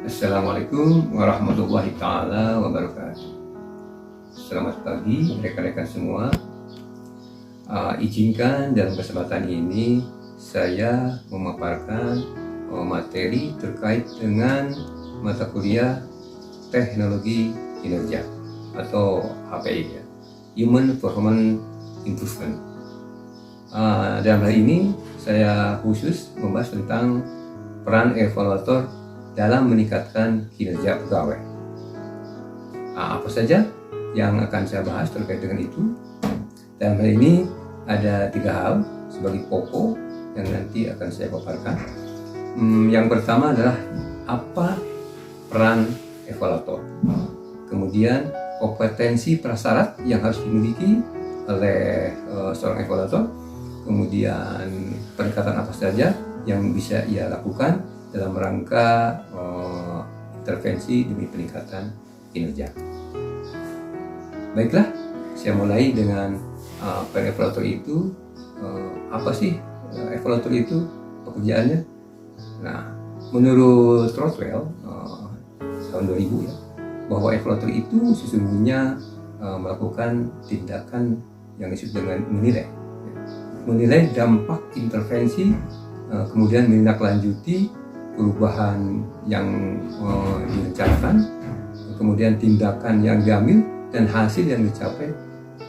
Assalamualaikum warahmatullahi taala wabarakatuh. Selamat pagi rekan-rekan semua. Izinkan dalam kesempatan ini saya memaparkan materi terkait dengan mata kuliah Teknologi Kinerja atau HPI ya, Human Performance Improvement. Dalam hal ini saya khusus membahas tentang peran evaluator dalam meningkatkan kinerja pegawai. Apa saja yang akan saya bahas terkait dengan itu? Dalam hal ini ada 3 hal sebagai pokok yang nanti akan saya paparkan. Yang pertama adalah apa peran evaluator. Kemudian kompetensi prasyarat yang harus dimiliki oleh seorang evaluator. Kemudian pendekatan apa saja yang bisa ia lakukan dalam rangka intervensi demi peningkatan kinerja. Baiklah, saya mulai dengan peran evaluator itu. Apa sih evaluator itu pekerjaannya? Nah, menurut Rothwell tahun 2000 ya, bahwa evaluator itu sesungguhnya melakukan tindakan yang disebut dengan menilai dampak intervensi, kemudian menindaklanjuti perubahan yang direncanakan, kemudian tindakan yang diambil dan hasil yang dicapai.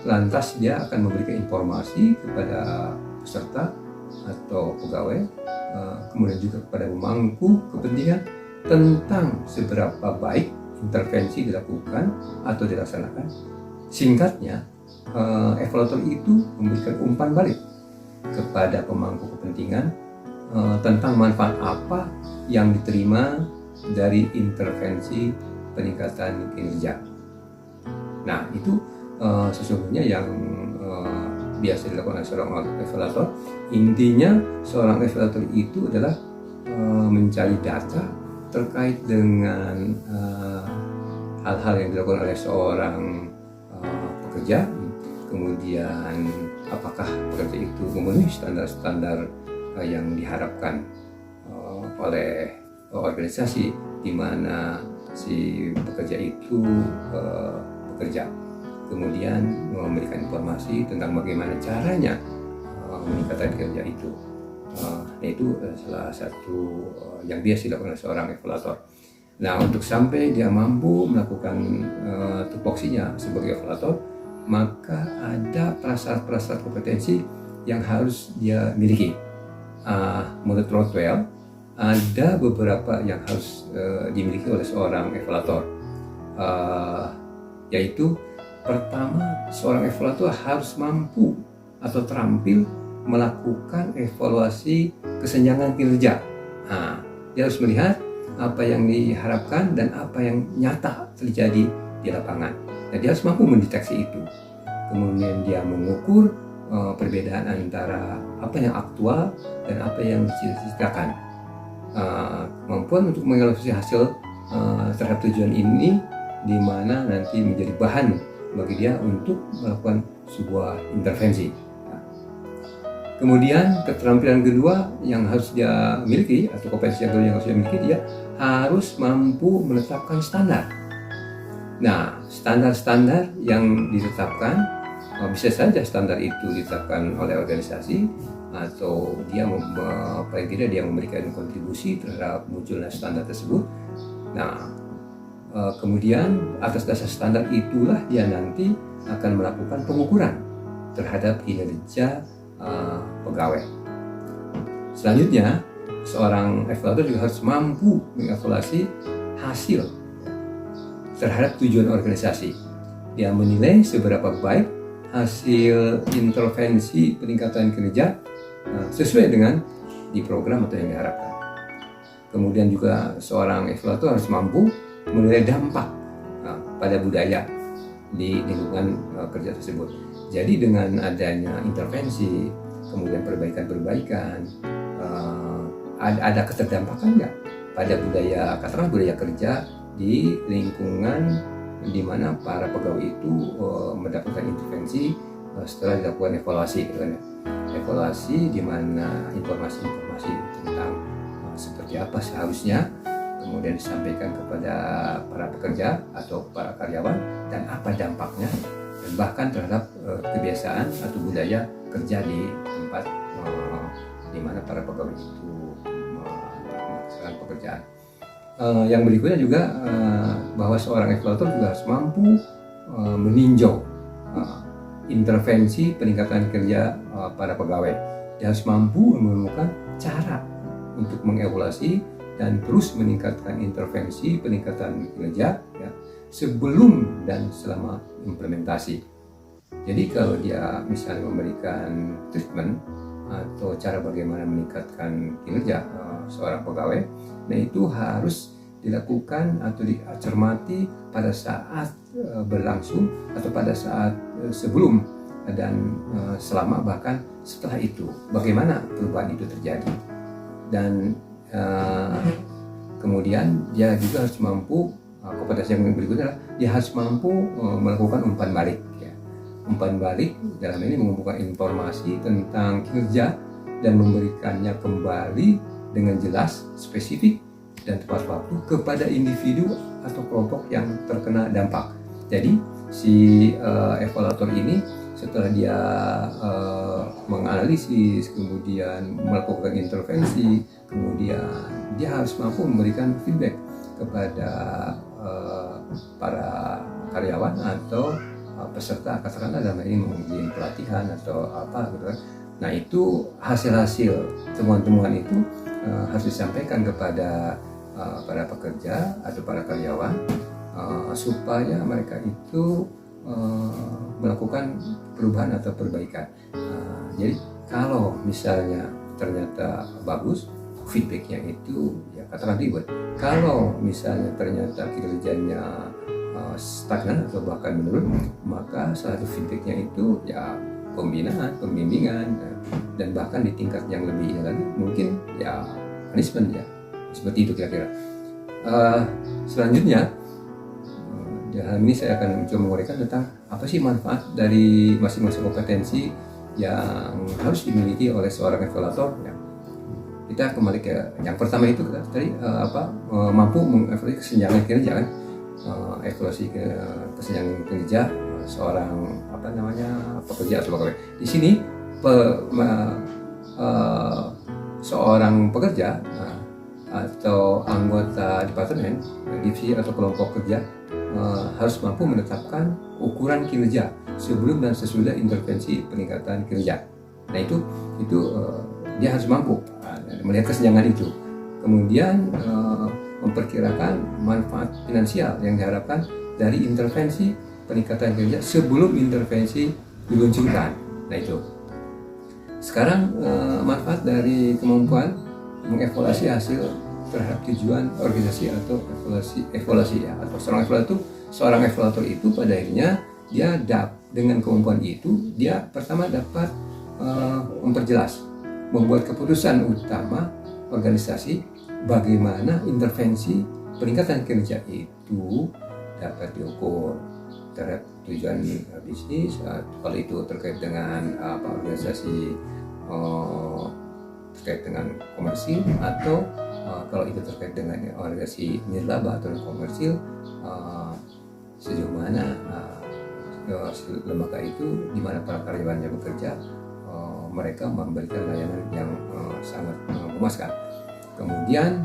Lantas dia akan memberikan informasi kepada peserta atau pegawai, kemudian juga kepada pemangku kepentingan tentang seberapa baik intervensi dilakukan atau dilaksanakan. Singkatnya, evaluator itu memberikan umpan balik kepada pemangku kepentingan tentang manfaat apa yang diterima dari intervensi peningkatan kinerja. Nah, itu sesungguhnya yang biasa dilakukan oleh seorang evaluator. Intinya seorang evaluator itu adalah mencari data terkait dengan hal-hal yang dilakukan oleh seorang pekerja, kemudian apakah pekerja itu memenuhi standar-standar yang diharapkan oleh organisasi di mana si pekerja itu bekerja. Kemudian memberikan informasi tentang bagaimana caranya meningkatkan kinerja itu. Itu salah satu yang biasa dilakukan oleh seorang evaluator. Nah, untuk sampai dia mampu melakukan tupoksinya sebagai evaluator, maka ada prasyarat-prasyarat kompetensi yang harus dia miliki. Menurut Rothwell, ada beberapa yang harus dimiliki oleh seorang evaluator, yaitu pertama, seorang evaluator harus mampu atau terampil melakukan evaluasi kesenjangan kinerja. Dia harus melihat apa yang diharapkan dan apa yang nyata terjadi di lapangan. Nah, dia harus mampu mendeteksi itu. Kemudian dia mengukur perbedaan antara apa yang aktual dan apa yang dicita-citakan. Kemampuan untuk mengevaluasi hasil terhadap tujuan ini, di mana nanti menjadi bahan bagi dia untuk melakukan sebuah intervensi. Kemudian keterampilan kedua yang harus dia miliki atau kompetensi yang kedua yang harus dia miliki, dia harus mampu menetapkan standar. Nah, standar-standar yang ditetapkan bisa saja standar itu ditetapkan oleh organisasi atau dia paling tidak dia memberikan kontribusi terhadap munculnya standar tersebut. Nah, kemudian atas dasar standar itulah dia nanti akan melakukan pengukuran terhadap kinerja pegawai. Selanjutnya, seorang evaluator juga harus mampu mengevaluasi hasil terhadap tujuan organisasi. Dia menilai seberapa baik hasil intervensi peningkatan kinerja sesuai dengan di program atau yang diharapkan. Kemudian juga seorang evaluator harus mampu menilai dampak pada budaya di lingkungan kerja tersebut. Jadi dengan adanya intervensi, kemudian perbaikan-perbaikan, ada keterdampakan nggak pada budaya, katakanlah budaya kerja di lingkungan di mana para pegawai itu mendapatkan intervensi setelah dilakukan evaluasi, gitu kan ya. Evaluasi di mana informasi-informasi tentang seperti apa seharusnya kemudian disampaikan kepada para pekerja atau para karyawan, dan apa dampaknya, dan bahkan terhadap kebiasaan atau budaya kerja di tempat di mana para pegawai itu melaksanakan pekerjaan. Yang berikutnya juga bahwa seorang evaluator juga harus mampu meninjau intervensi peningkatan kerja para pegawai. Dia harus mampu menemukan cara untuk mengevaluasi dan terus meningkatkan intervensi peningkatan kinerja ya, sebelum dan selama implementasi. Jadi kalau dia misalnya memberikan treatment atau cara bagaimana meningkatkan kinerja seorang pegawai, nah itu harus dilakukan atau dicermati pada saat berlangsung atau pada saat sebelum dan selama bahkan setelah itu, bagaimana perubahan itu terjadi. Dan kemudian dia juga harus mampu, kompetensi yang berikutnya adalah dia harus mampu melakukan umpan balik ya. Umpan balik dalam ini mengumpulkan informasi tentang kinerja dan memberikannya kembali dengan jelas, spesifik, dan tepat waktu kepada individu atau kelompok yang terkena dampak. Jadi si evaluator ini setelah dia menganalisis, kemudian melakukan intervensi, kemudian dia harus mampu memberikan feedback kepada para karyawan atau peserta, katakanlah dalam ini mungkin pelatihan atau apa gitu kan. Nah itu hasil-hasil temuan-temuan itu harus disampaikan kepada para pekerja atau para karyawan supaya mereka itu melakukan perubahan atau perbaikan. Jadi kalau misalnya ternyata bagus, feedbacknya itu ya katakan ribet. Kalau misalnya ternyata kinerjanya stagnan atau bahkan menurun, maka salah satu feedbacknya itu ya pembinaan, pembimbingan, dan bahkan di tingkat yang lebih ini lagi mungkin ya punishment ya, seperti itu kira-kira. Selanjutnya dalam ini saya akan mencoba menguraikan tentang apa sih manfaat dari masing-masing kompetensi yang harus dimiliki oleh seorang evaluator ya. Kita kembali ke yang pertama itu tadi mampu mengevaluasi kesenjangan kinerja kan. Evaluasi kesenjangan kinerja seorang pekerja atau pegawai. Di sini seorang pekerja atau anggota departemen, divisi atau kelompok kerja harus mampu menetapkan ukuran kinerja sebelum dan sesudah intervensi peningkatan kinerja. Nah itu dia harus mampu melihat kesenjangan itu, kemudian memperkirakan manfaat finansial yang diharapkan dari intervensi peningkatan kinerja sebelum intervensi diluncurkan. Nah itu. Sekarang manfaat dari kemampuan mengevaluasi hasil terhadap tujuan organisasi atau evaluasi ya, atau seorang evaluator itu pada akhirnya dia dengan kemampuan itu dia pertama dapat memperjelas, membuat keputusan utama organisasi bagaimana intervensi peningkatan kinerja itu dapat diukur terhadap tujuan bisnis, kalau itu terkait dengan organisasi terkait dengan komersil, atau kalau itu terkait dengan organisasi nirlaba atau komersil, sejauh mana lembaga itu di mana para karyawannya bekerja, mereka memberikan layanan yang sangat memuaskan. Kemudian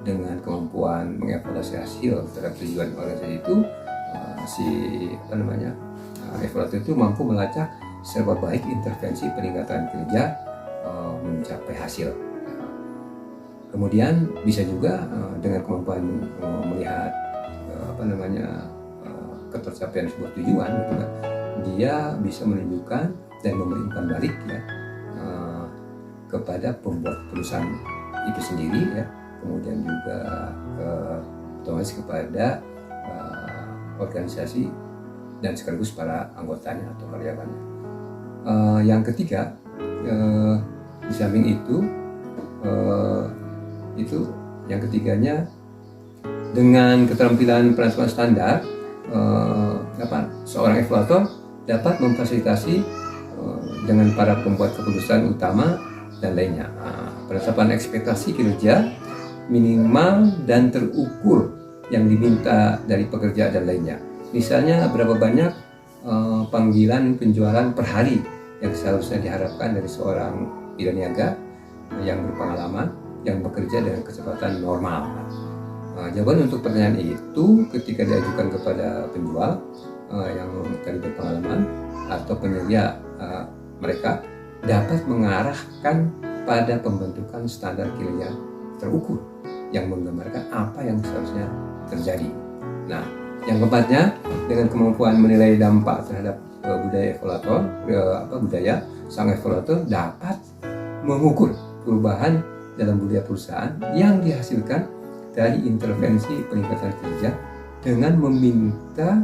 dengan kemampuan mengevaluasi hasil terhadap tujuan organisasi itu, evaluator itu mampu melacak seberapa baik intervensi peningkatan kerja mencapai hasil. Kemudian bisa juga dengan kemampuan melihat ketercapaian sebuah tujuan, gitu kan, dia bisa menunjukkan dan memberi umpan balik ya kepada pembuat perusahaan itu sendiri ya, kemudian juga otomatis kepada organisasi dan sekaligus para anggotanya atau karyawannya. Yang ketiga, di samping itu yang ketiganya, dengan keterampilan penerapan standar, seorang evaluator dapat memfasilitasi dengan para pembuat keputusan utama dan lainnya penetapan ekspektasi kinerja minimal dan terukur yang diminta dari pekerja dan lainnya. Misalnya berapa banyak panggilan penjualan per hari yang seharusnya diharapkan dari seorang bidan niaga yang berpengalaman, yang bekerja dengan kecepatan normal. Jawaban untuk pertanyaan itu ketika diajukan kepada penjual yang tadi berpengalaman atau penyedia mereka dapat mengarahkan pada pembentukan standar kinerja terukur yang menggambarkan apa yang seharusnya terjadi. Nah, yang keempatnya, dengan kemampuan menilai dampak terhadap budaya, sang evaluator dapat mengukur perubahan dalam budaya perusahaan yang dihasilkan dari intervensi peningkatan kerja dengan meminta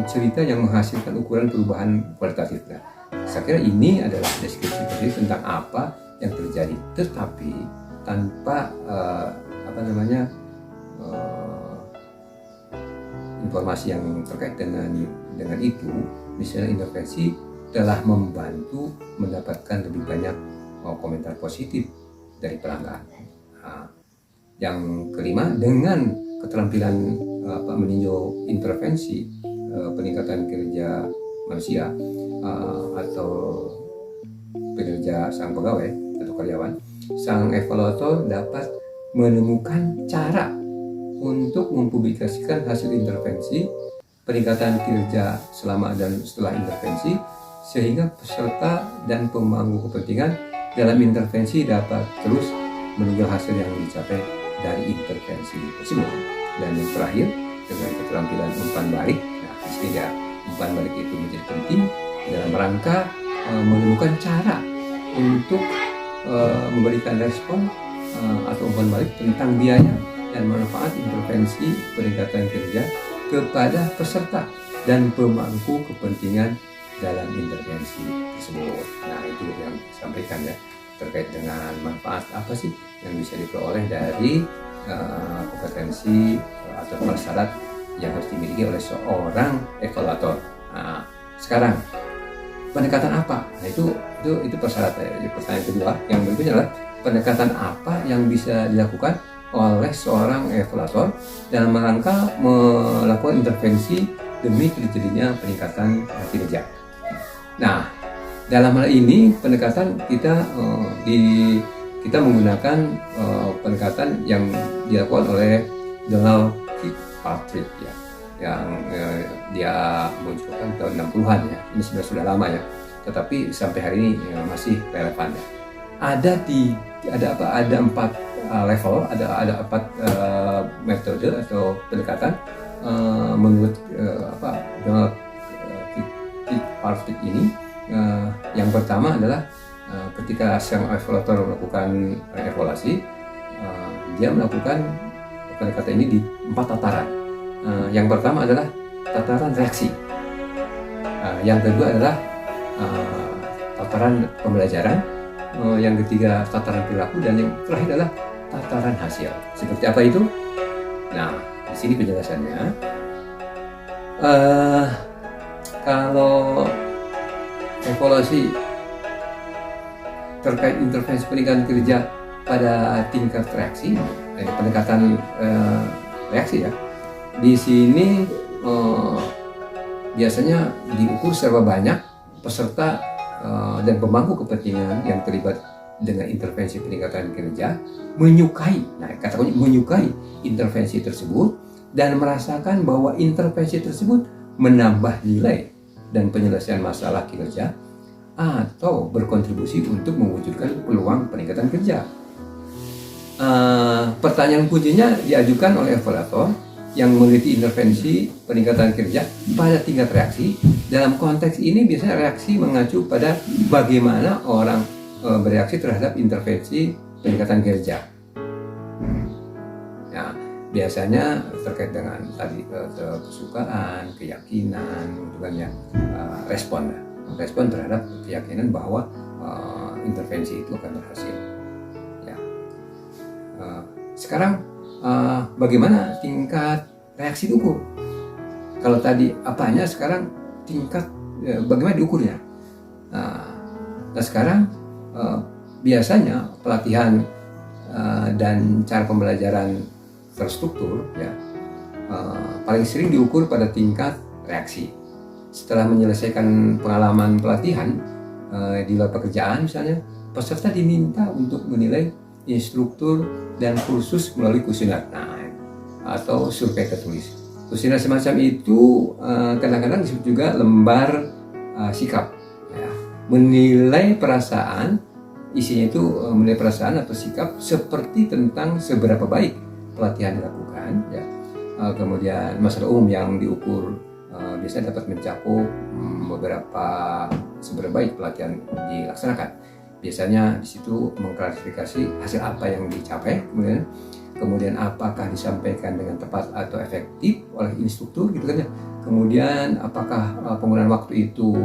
cerita yang menghasilkan ukuran perubahan kualitatif. Nah, saya kira ini adalah deskripsi tentang apa yang terjadi, tetapi tanpa informasi yang terkait dengan itu, misalnya intervensi telah membantu mendapatkan lebih banyak komentar positif dari pelanggan. Nah, yang kelima, dengan keterampilan meninjau intervensi peningkatan kinerja manusia atau kinerja sang pegawai atau karyawan, sang evaluator dapat menemukan cara untuk mempublikasikan hasil intervensi peningkatan kinerja selama dan setelah intervensi, sehingga peserta dan pemangku kepentingan dalam intervensi dapat terus meninjau hasil yang dicapai dari intervensi tersebut. Dan yang terakhir, dengan keterampilan umpan balik. Nah, di sini ya, umpan balik itu menjadi penting dalam rangka menemukan cara untuk memberikan respon atau umpan balik tentang biaya dan manfaat intervensi peningkatan kerja kepada peserta dan pemangku kepentingan dalam intervensi tersebut. Nah, itu yang disampaikan ya, terkait dengan manfaat apa sih yang bisa diperoleh dari kompetensi atau persyarat yang harus dimiliki oleh seorang evaluator. Nah, sekarang pendekatan apa? Nah, itu persyaratan. Pertanyaan kedua yang berikutnya adalah pendekatan apa yang bisa dilakukan oleh seorang evaluator dalam rangka melakukan intervensi demi terjadinya peningkatan kinerja. Nah, dalam hal ini pendekatan kita menggunakan pendekatan yang dilakukan oleh Donald Kilpatrick ya, yang dia munculkan tahun 60-an ya. Ini sudah lama ya, tetapi sampai hari ini masih relevan ya. Ada 4 level, ada 4 metode atau pendekatan menurut Donald Kilpatrick ini. Yang pertama adalah ketika sang evaluator melakukan evaluasi, dia melakukan pendekatan ini di 4 tataran. Yang pertama adalah tataran reaksi, yang kedua adalah tataran pembelajaran, yang ketiga tataran perilaku, dan yang terakhir adalah tataran hasil. Seperti apa itu? Nah, di sini penjelasannya. Kalau evaluasi terkait intervensi peningkatan kerja pada tingkat reaksi, pendekatan reaksi ya, di sini biasanya diukur seberapa banyak peserta dan pemangku kepentingan yang terlibat dengan intervensi peningkatan kinerja menyukai, kata kunci menyukai intervensi tersebut dan merasakan bahwa intervensi tersebut menambah nilai dan penyelesaian masalah kinerja atau berkontribusi untuk mewujudkan peluang peningkatan kerja. Pertanyaan kuncinya diajukan oleh evaluator yang meneliti intervensi peningkatan kerja pada tingkat reaksi. Dalam konteks ini biasanya reaksi mengacu pada bagaimana orang bereaksi terhadap intervensi peningkatan kerja. Nah, biasanya terkait dengan tadi kesukaan, keyakinan, respon terhadap keyakinan bahwa intervensi itu akan berhasil. Ya. Sekarang bagaimana tingkat reaksi diukur? Kalau tadi apanya, sekarang tingkat bagaimana diukurnya? Nah sekarang biasanya pelatihan dan cara pembelajaran terstruktur ya paling sering diukur pada tingkat reaksi. Setelah menyelesaikan pengalaman pelatihan di luar pekerjaan misalnya, peserta diminta untuk menilai instruktur dan kursus melalui kuesioner atau survei tertulis. Kuesioner semacam itu kadang-kadang disebut juga lembar sikap ya. Menilai perasaan, isinya itu menilai perasaan atau sikap seperti tentang seberapa baik pelatihan dilakukan ya. Kemudian masalah umum yang diukur biasanya dapat mencakup seberapa baik pelatihan dilaksanakan. Biasanya di situ mengklarifikasi hasil apa yang dicapai, kemudian apakah disampaikan dengan tepat atau efektif oleh instruktur gitu kan ya. Kemudian apakah penggunaan waktu itu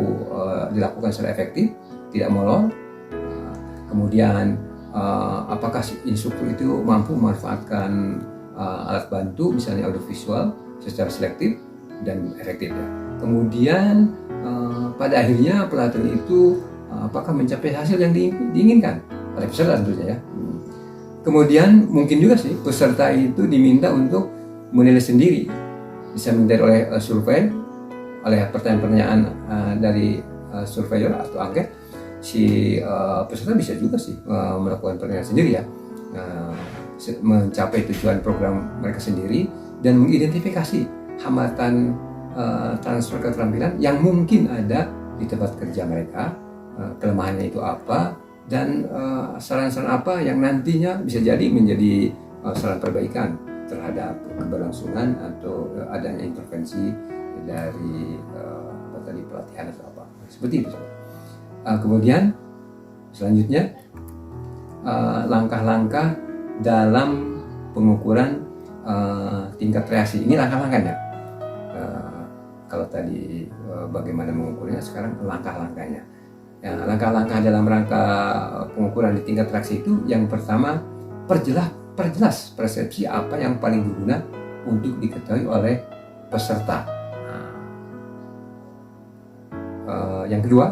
dilakukan secara efektif, tidak molor. Kemudian apakah instruktur itu mampu memanfaatkan alat bantu misalnya audiovisual secara selektif dan efektif ya. Kemudian pada akhirnya pelatihan itu apakah mencapai hasil yang diinginkan oleh peserta tentunya ya. Kemudian mungkin juga sih peserta itu diminta untuk menilai sendiri, bisa menilai oleh survei, oleh pertanyaan-pertanyaan dari surveyor atau angket. Si peserta bisa juga sih melakukan penilaian sendiri ya, mencapai tujuan program mereka sendiri dan mengidentifikasi hambatan transfer keterampilan yang mungkin ada di tempat kerja mereka, kelemahannya itu apa, dan saran-saran apa yang nantinya bisa jadi menjadi saran perbaikan terhadap keberlangsungan atau adanya intervensi dari pelatihan atau apa seperti itu. Kemudian selanjutnya langkah-langkah dalam pengukuran tingkat reaksi. Ini langkah-langkahnya. Kalau tadi bagaimana mengukurnya, sekarang langkah-langkahnya. Ya, langkah-langkah dalam rangka pengukuran di tingkat reaksi itu yang pertama, perjelas persepsi apa yang paling berguna untuk diketahui oleh peserta. Yang kedua,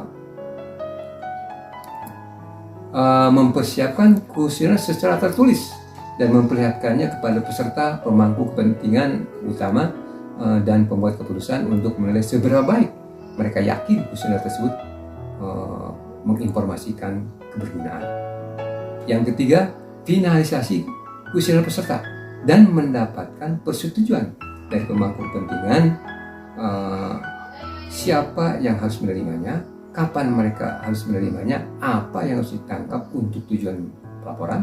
mempersiapkan kuesioner secara tertulis dan memperlihatkannya kepada peserta pemangku kepentingan utama dan pembuat keputusan untuk menilai seberapa baik mereka yakin kuesioner tersebut menginformasikan kebergunaan. Yang ketiga, finalisasi kuesioner peserta dan mendapatkan persetujuan dari pemangku kepentingan siapa yang harus menerimanya, kapan mereka harus menerimanya, apa yang harus ditangkap untuk tujuan pelaporan.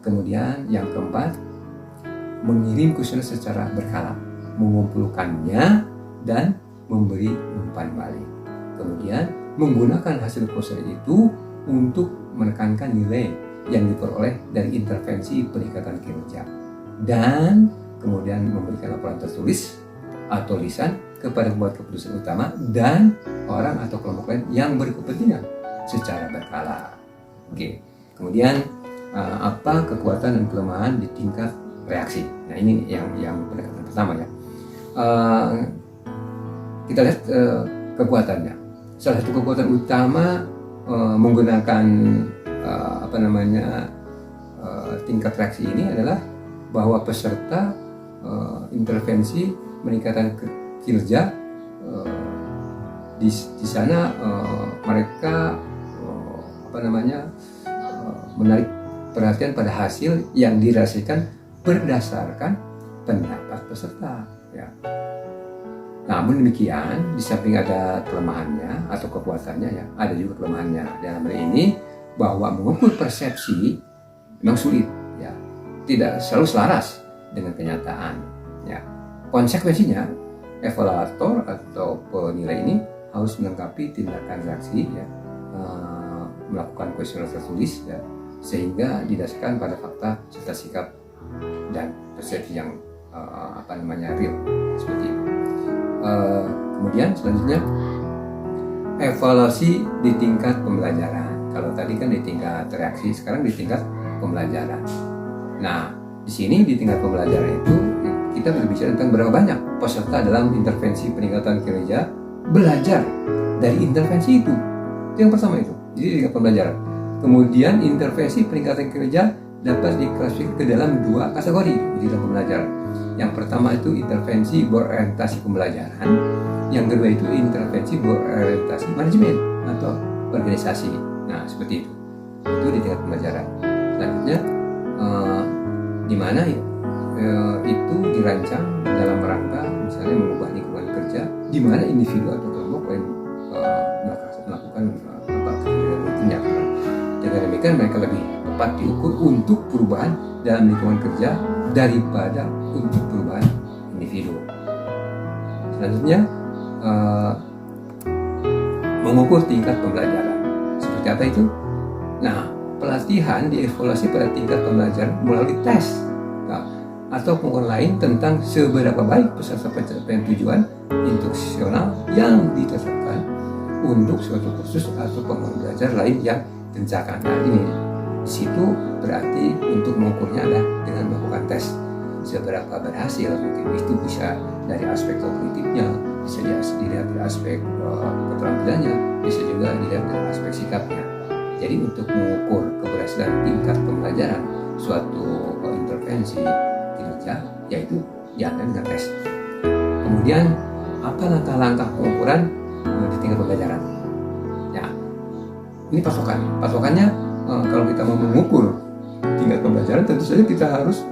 Kemudian yang keempat, mengirim kuesioner secara berkala, mengumpulkannya dan memberi umpan balik. Kemudian menggunakan hasil kuesioner itu untuk menekankan nilai yang diperoleh dari intervensi peningkatan kinerja, dan kemudian memberikan laporan tertulis atau lisan kepada pembuat keputusan utama dan orang atau kelompok lain yang berkepentingan secara berkala. Oke. Kemudian apa kekuatan dan kelemahan di tingkat reaksi? Nah, ini yang pendekatan pertama ya. Kita lihat kekuatannya. Salah satu kekuatan utama menggunakan tingkat reaksi ini adalah bahwa peserta intervensi meningkatkan kinerja di sana mereka menarik perhatian pada hasil yang dirasakan berdasarkan pendapat peserta ya. Namun demikian, di samping ada kelemahannya atau kekuatannya ya, ada juga kelemahannya. Dalam hal ini bahwa mengukur persepsi memang sulit ya, tidak selalu selaras dengan kenyataan ya. Konsekuensinya, evaluator atau penilai ini harus melengkapi tindakan reaksi ya, melakukan kuesioner tertulis ya, sehingga didasarkan pada fakta serta sikap dan persepsi yang real seperti itu. Kemudian selanjutnya evaluasi di tingkat pembelajaran. Kalau tadi kan di tingkat reaksi, sekarang di tingkat pembelajaran. Nah, di sini di tingkat pembelajaran itu kita berbicara tentang berapa banyak peserta dalam intervensi peningkatan kinerja belajar dari intervensi itu. Itu yang pertama itu. Jadi di tingkat pembelajaran. Kemudian intervensi peningkatan kinerja dapat diklasifikasikan ke dalam 2 kategori di dalam pembelajaran. Yang pertama itu intervensi berorientasi pembelajaran, yang kedua itu intervensi berorientasi manajemen atau organisasi. Nah, seperti itu. Itu di tingkat pembelajaran. Selanjutnya, di mana itu dirancang dalam rangka misalnya mengubah lingkungan kerja di mana individu atau kelompok lain melakukan tindakan. Dengan demikian mereka lebih tepat diukur untuk perubahan dalam lingkungan kerja daripada untuk perubahan individu. Selanjutnya, mengukur tingkat pembelajaran. Seperti apa itu? Nah, pelatihan dievaluasi pada tingkat pembelajaran melalui tes atau pengukuran lain tentang seberapa baik peserta pencapaian tujuan instruksional yang ditetapkan untuk suatu kursus atau pengembangan belajar lain yang direncanakan. Nah, ini di situ berarti untuk mengukurnya adalah dengan melakukan tes. Seberapa berhasil, mungkin itu bisa dari aspek kognitifnya, bisa dilihat dari aspek keterampilannya, bisa juga dilihat dari aspek sikapnya. Jadi untuk mengukur keberhasilan tingkat pembelajaran suatu intervensi kinerja, yaitu diambil dengan tes. Kemudian apa langkah-langkah pengukuran di tingkat pembelajaran? Ya, ini patokan. Patokannya kalau kita mau mengukur tingkat pembelajaran, tentu saja kita harus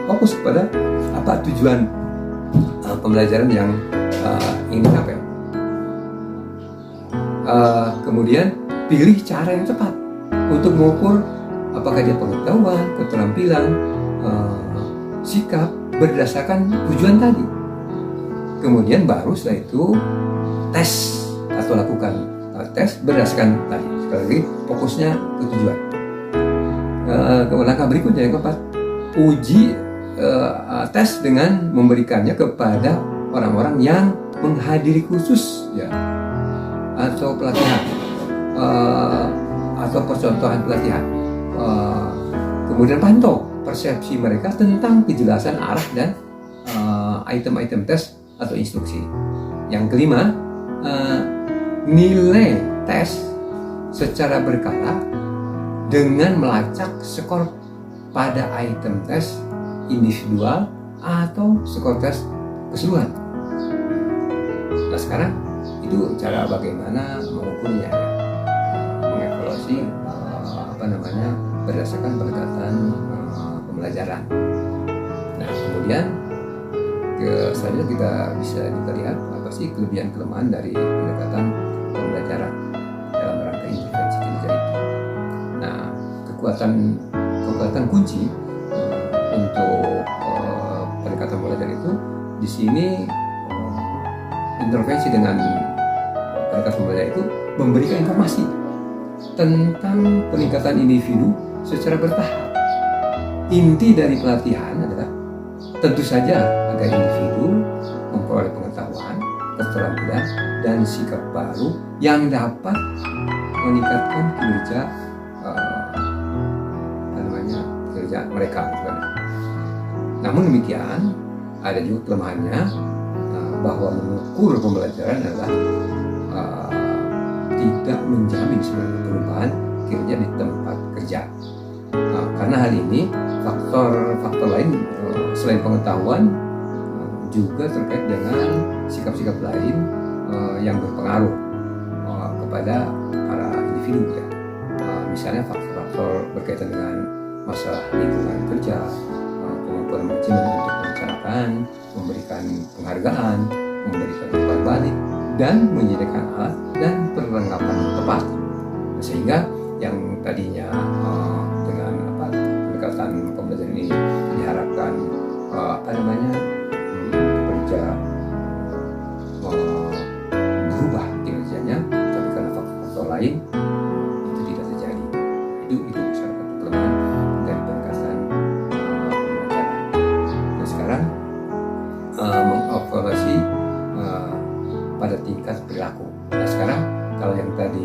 fokus pada apa tujuan pembelajaran yang ingin dicapai. Kemudian pilih cara yang tepat untuk mengukur apakah dia pengetahuan, keterampilan, sikap berdasarkan tujuan tadi. Kemudian baru setelah itu tes atau lakukan tes berdasarkan tadi. Sekali lagi fokusnya ke tujuan. Langkah berikutnya yang keempat, uji tes dengan memberikannya kepada orang-orang yang menghadiri kursus ya atau pelatihan atau percontohan pelatihan. Kemudian pantau persepsi mereka tentang kejelasan arah dan item-item tes atau instruksi. Yang kelima, nilai tes secara berkala dengan melacak skor pada item tes individual atau skor tes keseluruhan. Nah, sekarang itu cara bagaimana mengukurnya ya. Mengevaluasi berdasarkan pendekatan pembelajaran. Nah, kemudian selanjutnya kita bisa lihat apa sih kelebihan kelemahan dari pendekatan pembelajaran dalam rangka intervensi kinerja itu. Nah, kekuatan kunci untuk pendekatan pembelajaran itu di sini intervensi dengan pendekatan pembelajaran itu memberikan informasi tentang peningkatan individu secara bertahap. Inti dari pelatihan adalah tentu saja agar individu memperoleh pengetahuan, keterampilan, dan sikap baru yang dapat meningkatkan kinerja kinerja mereka. Namun demikian, ada juga kelemahannya bahwa mengukur pembelajaran adalah tidak menjamin seluruh perubahan kinerja di tempat kerja. Karena hal ini faktor lain selain pengetahuan juga terkait dengan sikap-sikap lain yang berpengaruh kepada para individu ya. Misalnya faktor berkaitan dengan masalah lingkungan kerja, kemampuan manajemen untuk merencanakan, memberikan penghargaan, memberikan umpan balik, dan menyediakan alat dan perlengkapan tepat. Sehingga yang tadinya dengan pendekatan pembelajaran ini diharapkan kerja berubah kinerjanya, tapi karena faktor lain itu tidak terjadi. Itu salah satu kelemahan dari pendekatan pembelajaran. Nah, sekarang mengevaluasi pada tingkat perilaku. Nah, sekarang kalau yang tadi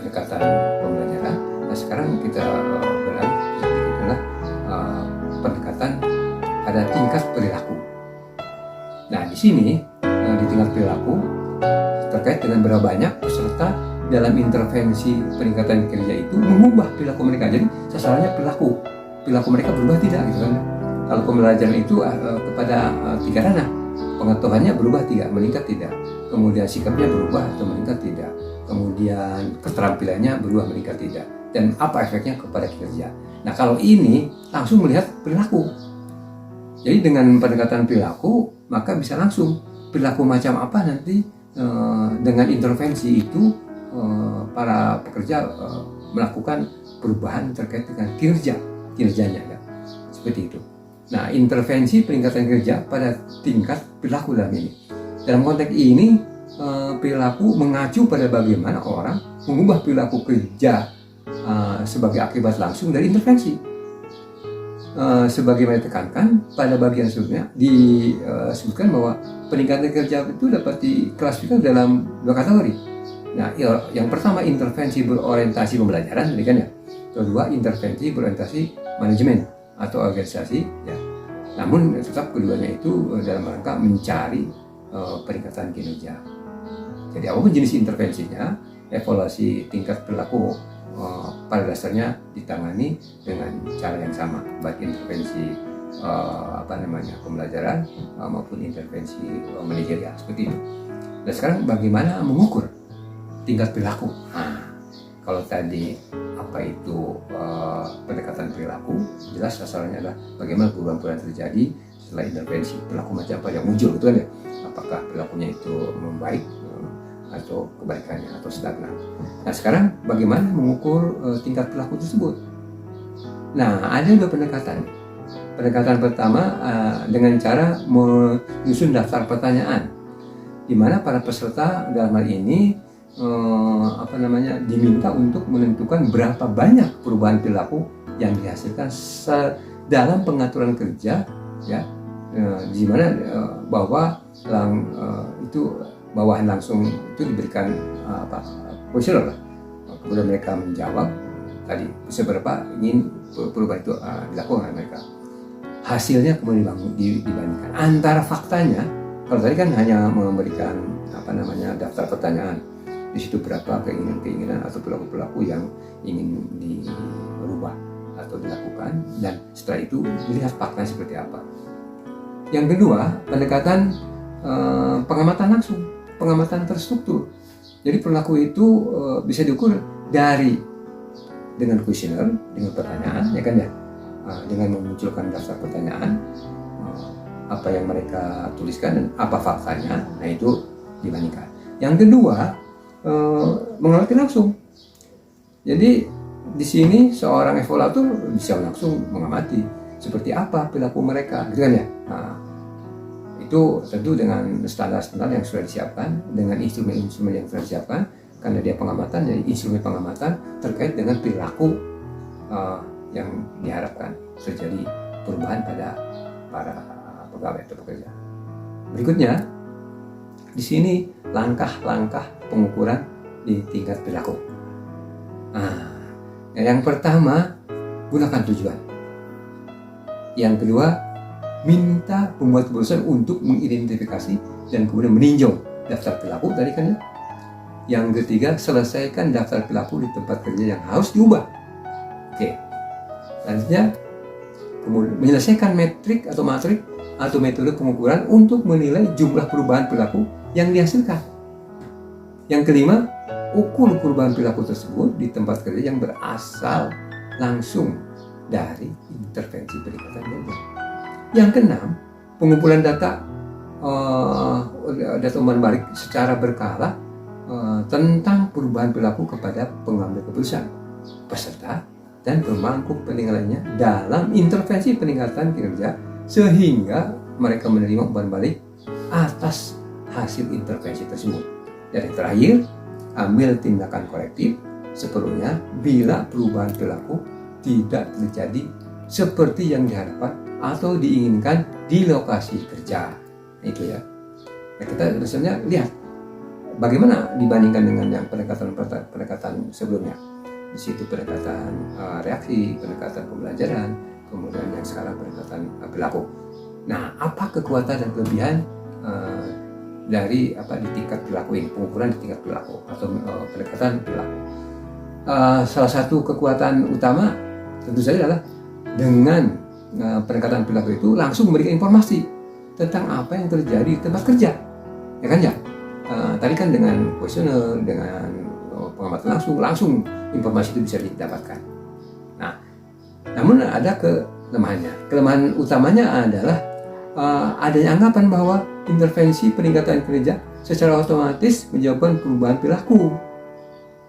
pendekatan pembelajaran, nah sekarang kita beralih adalah pendekatan pada tingkat perilaku. Nah, di sini di tingkat perilaku terkait dengan berapa banyak peserta dalam intervensi peningkatan kerja itu mengubah perilaku mereka. Jadi sasarannya perilaku mereka berubah tidak gitu kan. Kalau pembelajaran itu kepada 3 ranah, pengetahuannya berubah tidak, meningkat tidak, kemudian sikapnya berubah atau meningkat tidak, kemudian keterampilannya berubah meningkat tidak, dan apa efeknya kepada kinerja. Nah kalau ini langsung melihat perilaku. Jadi dengan pendekatan perilaku maka bisa langsung perilaku macam apa nanti dengan intervensi itu para pekerja melakukan perubahan terkait dengan kinerjanya ya. Seperti itu. Nah, intervensi peningkatan kerja pada tingkat perilaku dalam ini. Dalam konteks ini, perilaku mengacu pada bagaimana orang mengubah perilaku kerja sebagai akibat langsung dari intervensi. Sebagaimana ditekankan pada bagian sebelumnya, disebutkan bahwa peningkatan kerja itu dapat diklasifikasikan dalam 2 kategori. Nah, yang pertama intervensi berorientasi pembelajaran, ini kan ya. Kedua, intervensi berorientasi manajemen atau organisasi ya. Namun tetap keduanya itu dalam rangka mencari peningkatan kinerja. Jadi apapun jenis intervensinya, evaluasi tingkat perilaku pada dasarnya ditangani dengan cara yang sama, baik intervensi pembelajaran maupun intervensi manajerial seperti itu. Dan sekarang bagaimana mengukur tingkat perilaku? Nah, kalau tadi apa itu pendekatan perilaku, jelas sasarannya adalah bagaimana perubahan-perubahan terjadi setelah intervensi, perilaku macam apa yang muncul itu kan ya, apakah perilakunya itu membaik atau kebalikannya atau stagnan. Nah sekarang bagaimana mengukur tingkat perilaku tersebut? Nah ada 2 pendekatan. Pendekatan pertama dengan cara menyusun daftar pertanyaan, di mana para peserta dalam hal ini diminta untuk menentukan berapa banyak perubahan perilaku yang dihasilkan dalam pengaturan kerja ya, di mana bawahan langsung itu diberikan kuesioner, kemudian mereka menjawab tadi seberapa ingin perubahan itu dilakukan mereka. Hasilnya kemudian dibandingkan antara faktanya. Kalau tadi kan hanya memberikan daftar pertanyaan, di situ berapa keinginan atau perilaku yang ingin dirubah atau dilakukan, dan setelah itu dilihat faktanya seperti apa. Yang kedua, pendekatan pengamatan langsung, pengamatan terstruktur. Jadi perilaku itu bisa diukur dengan kuesioner, dengan pertanyaan, ya kan ya, dengan memunculkan daftar pertanyaan, apa yang mereka tuliskan dan apa faktanya. Nah itu dibandingkan. Yang kedua, mengamati langsung. Jadi di sini seorang evaluator bisa langsung mengamati seperti apa perilaku mereka, gitu kan ya. Nah, itu tentu dengan standar-standar yang sudah disiapkan, dengan instrumen-instrumen yang sudah disiapkan, karena dia pengamatan, jadi instrumen pengamatan terkait dengan perilaku yang diharapkan terjadi perubahan pada para pegawai atau pekerja. Berikutnya, di sini langkah-langkah pengukuran di tingkat perilaku. Yang pertama, gunakan tujuan. Yang kedua, minta pembuat keputusan untuk mengidentifikasi dan kemudian meninjau daftar perilaku tadi kan ya. Yang ketiga, selesaikan daftar perilaku di tempat kerja yang harus diubah. Oke. Selanjutnya, kemudian menyelesaikan metrik atau metode pengukuran untuk menilai jumlah perubahan perilaku yang dihasilkan. Yang kelima, ukur perubahan perilaku tersebut di tempat kerja yang berasal langsung dari intervensi peningkatan kerja. Yang keenam, pengumpulan data umpan balik secara berkala tentang perubahan perilaku kepada pengambil keputusan, peserta, dan pemangku kepentingan lainnya dalam intervensi peningkatan kinerja sehingga mereka menerima umpan balik atas hasil intervensi tersebut. Dan yang terakhir, ambil tindakan korektif seperlunya bila perubahan perilaku tidak terjadi seperti yang diharapkan atau diinginkan di lokasi kerja. Itu ya. Nah, kita biasanya lihat bagaimana dibandingkan dengan yang pendekatan sebelumnya. Di situ pendekatan reaksi, pendekatan pembelajaran, kemudian yang sekarang pendekatan perilaku. Nah, apa kekuatan dan kelebihan dari di tingkat perilaku ini, pengukuran di tingkat perilaku atau pendekatan perilaku. Salah satu kekuatan utama tentu saja adalah dengan pendekatan perilaku itu langsung memberikan informasi tentang apa yang terjadi di tempat kerja, ya kan ya? Tadi kan dengan kuesioner, dengan pengamatan langsung informasi itu bisa didapatkan. Nah, namun ada kelemahannya. Kelemahan utamanya adalah adanya anggapan bahwa intervensi peningkatan kinerja secara otomatis menyebabkan perubahan perilaku.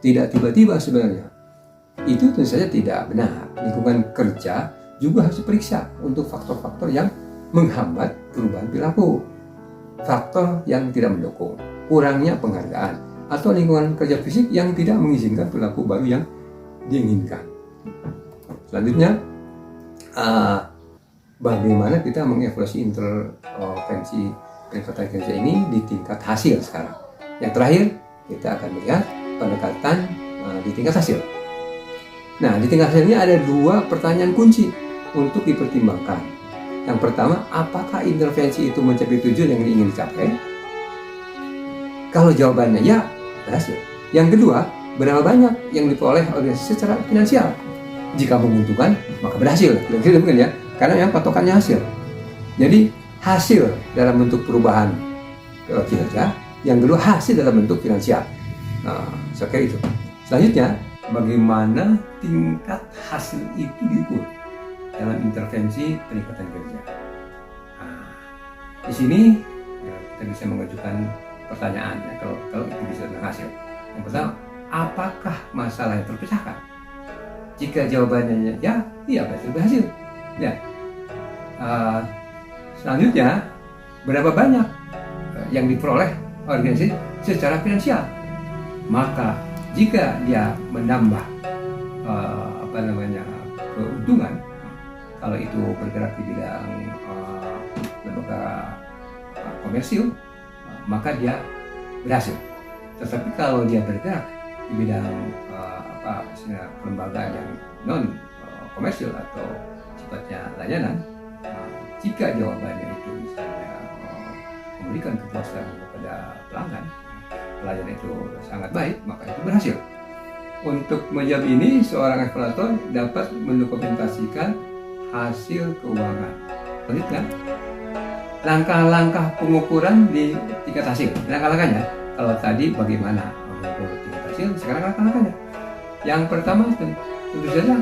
Tidak tiba-tiba sebenarnya. Itu tentu saja tidak benar. Lingkungan kerja juga harus diperiksa untuk faktor-faktor yang menghambat perubahan perilaku. Faktor yang tidak mendukung, kurangnya penghargaan, atau lingkungan kerja fisik yang tidak mengizinkan perilaku baru yang diinginkan. Selanjutnya, bagaimana kita mengevaluasi intervensi peningkatan kerja ini di tingkat hasil sekarang. Yang terakhir, kita akan melihat pendekatan di tingkat hasil. Nah, di tingkat hasil ini ada 2 pertanyaan kunci untuk dipertimbangkan. Yang pertama, apakah intervensi itu mencapai tujuan yang ingin dicapai? Kalau jawabannya ya, berhasil. Yang kedua, berapa banyak yang diperoleh organisasi secara finansial? Jika menguntungkan, maka berhasil. Kira-kira mungkin ya, karena yang patokannya hasil. Jadi hasil dalam bentuk perubahan kinerja, yang kedua hasil dalam bentuk finansial. Nah, seperti itu. Selanjutnya, bagaimana tingkat hasil itu diukur dalam intervensi peningkatan kerja? Nah, di sini ya, kita bisa mengajukan pertanyaan ya, kalau itu bisa dengan hasil. Yang pertama, apakah masalah yang terpecahkan? Jika jawabannya ya, iya berarti berhasil. Ya. Selanjutnya, berapa banyak yang diperoleh organisasi secara finansial? Maka jika dia menambah keuntungan, kalau itu bergerak di bidang lembaga komersil, maka dia berhasil. Tetapi kalau dia bergerak di bidang kelembagaan yang non komersil atau sifatnya layanan, jika jawabannya itu misalnya memberikan kepuasan kepada pelanggan, pelayanan itu sangat baik, maka itu berhasil. Untuk menjawab ini, seorang evaluator dapat mendokumentasikan hasil keuangan. Selanjutnya, langkah-langkah pengukuran di tingkat hasil. Langkah-langkahnya, kalau tadi bagaimana mengukur tingkat hasil, sekarang langkah-langkahnya. Yang pertama, tentu saja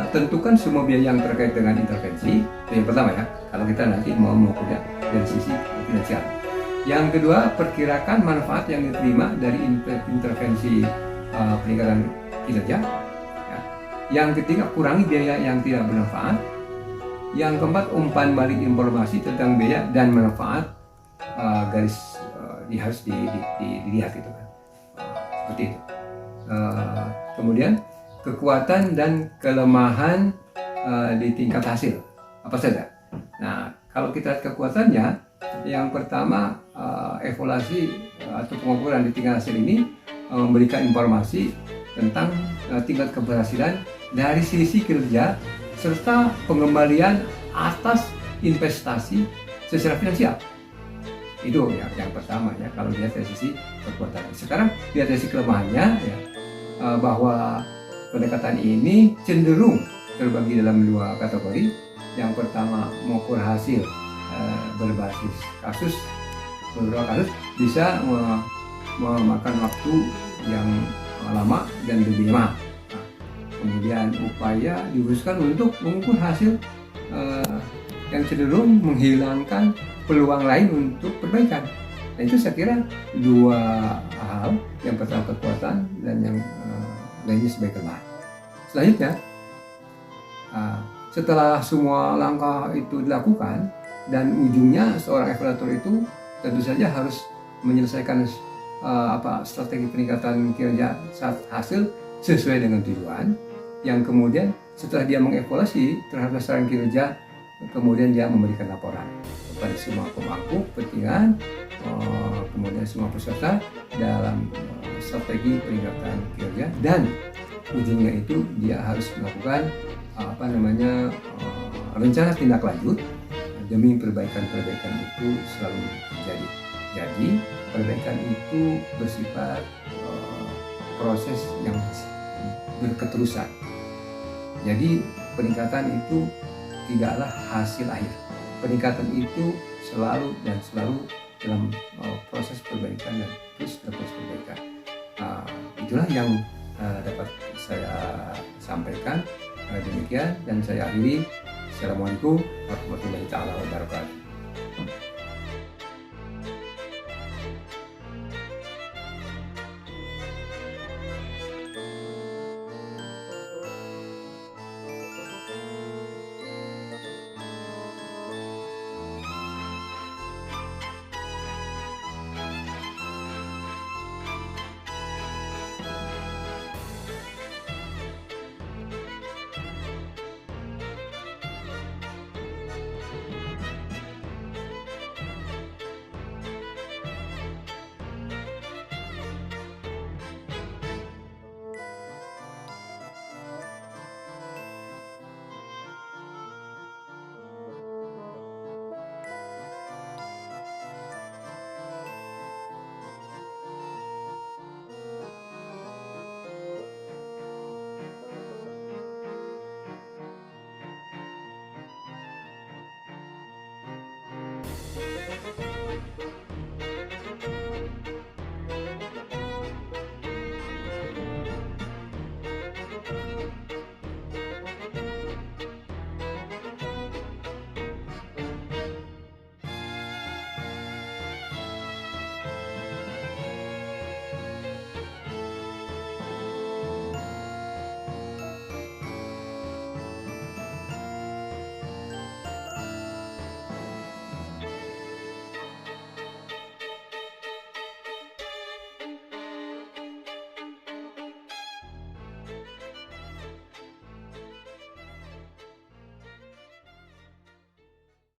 tentukan semua biaya yang terkait dengan intervensi. Itu yang pertama ya, kalau kita nanti mau mengukurnya dari sisi finansial. Yang kedua, perkirakan manfaat yang diterima dari intervensi peningkatan kinerja. Ya. Yang ketiga, kurangi biaya yang tidak bermanfaat. Yang keempat, umpan balik informasi tentang biaya dan manfaat harus dilihat itu kan. Seperti itu. Kemudian kekuatan dan kelemahan di tingkat hasil apa saja. Nah, kalau kita lihat kekuatannya, yang pertama evaluasi atau pengukuran di tingkat hasil ini memberikan informasi tentang tingkat keberhasilan dari sisi kinerja serta pengembalian atas investasi secara finansial. Itu ya, yang pertama ya, kalau dilihat dari sisi kekuatan. Sekarang lihat dari sisi kelemahannya ya, bahwa pendekatan ini cenderung terbagi dalam 2 kategori. Yang pertama, mengukur hasil berbasis kasus. Beberapa kasus bisa memakan waktu yang lama dan lebih lama. Nah, kemudian upaya dikhususkan untuk mengukur hasil yang cenderung menghilangkan peluang lain untuk perbaikan. Nah, itu saya kira 2 hal, yang pertama kekuatan dan yang lainnya sebagai kelemahan. Selanjutnya, setelah semua langkah itu dilakukan dan ujungnya seorang evaluator itu tentu saja harus menyelesaikan strategi peningkatan kinerja saat hasil sesuai dengan tujuan. Yang kemudian setelah dia mengevaluasi terhadap sasaran kinerja, kemudian dia memberikan laporan kepada semua pemangku kepentingan, kemudian semua peserta dalam strategi peningkatan kinerja, dan ujungnya itu dia harus melakukan rencana tindak lanjut demi perbaikan itu selalu terjadi. Jadi perbaikan itu bersifat proses yang berketerusan. Jadi peningkatan itu tidaklah hasil akhir. Peningkatan itu selalu dalam proses perbaikan dan terus proses perbaikan. Itulah yang dapat saya sampaikan. Demikian dan saya akhiri. Assalamualaikum warahmatullahi wabarakatuh.